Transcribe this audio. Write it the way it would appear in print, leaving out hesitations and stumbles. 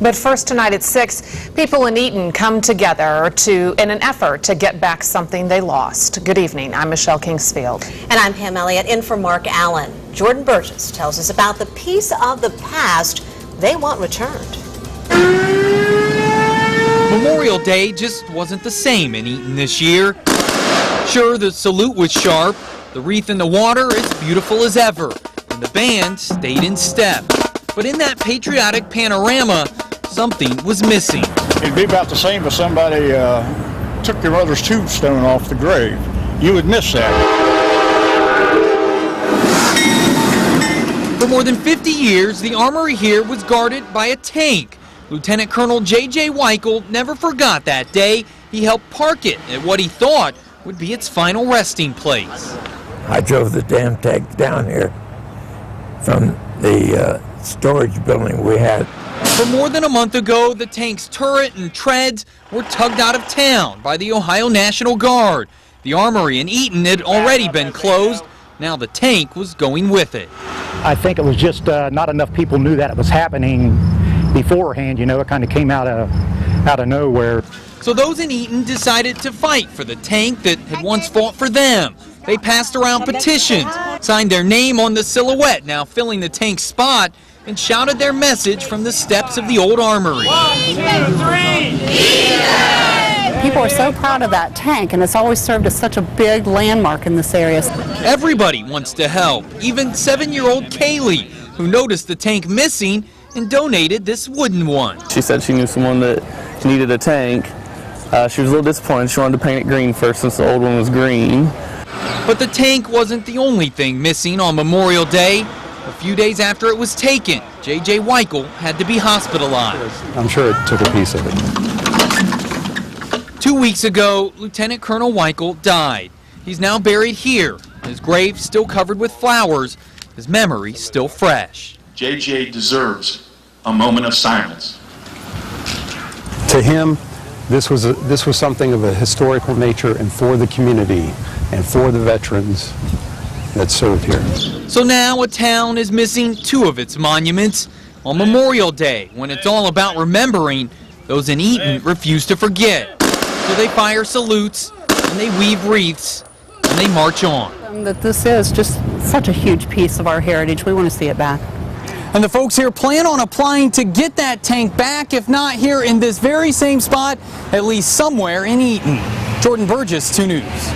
But first tonight at 6, people in Eaton come together in an effort to get back something they lost. Good evening. I'm Michelle Kingsfield. And I'm Pam Elliott, in for Mark Allen. Jordan Burgess tells us about the piece of the past they want returned. Memorial Day just wasn't the same in Eaton this year. Sure, the salute was sharp, the wreath in the water as beautiful as ever, and the band stayed in step. But in that patriotic panorama, something was missing. It'd be about the same if somebody took your mother's tombstone off the grave. You would miss that. For more than 50 years, the armory here was guarded by a tank. Lieutenant Colonel J.J. WIKLE never forgot that day. He helped park it at what he thought would be its final resting place. I drove the damn tank down here from the storage building we had. For more than a month ago, the tank's turret and treads were tugged out of town by the Ohio National Guard. The armory in Eaton had already been closed. Now the tank was going with it. I think it was just not enough people knew that it was happening beforehand. You know, it kind of came out of nowhere. So those in Eaton decided to fight for the tank that had once fought for them. They passed around petitions, signed their name on the silhouette now filling the tank's spot, and shouted their message from the steps of the old armory. 1, 2, 3! People are so proud of that tank, and it's always served as such a big landmark in this area. Everybody wants to help, even 7-year-old KAYLEE, who noticed the tank missing and donated this wooden one. She said she knew someone that needed a tank. She was a little disappointed. She wanted to paint it green first since the old one was green. But the tank wasn't the only thing missing on Memorial Day. A few days after it was taken, J.J. WIKLE had to be hospitalized. I'm sure it took a piece of it. 2 weeks ago, Lieutenant Colonel WIKLE died. He's now buried here, his grave still covered with flowers, his memory still fresh. J.J. deserves a moment of silence. To him, this was something of a historical nature, and for the community and for the veterans that served here. So now a town is missing 2 of its monuments. On Memorial Day, when it's all about remembering, those in Eaton refuse to forget. So they fire salutes, and they weave wreaths, and they march on. That this is just such a huge piece of our heritage. We want to see it back. And the folks here plan on applying to get that tank back, if not here in this very same spot, at least somewhere in Eaton. Jordan Burgess, 2 News.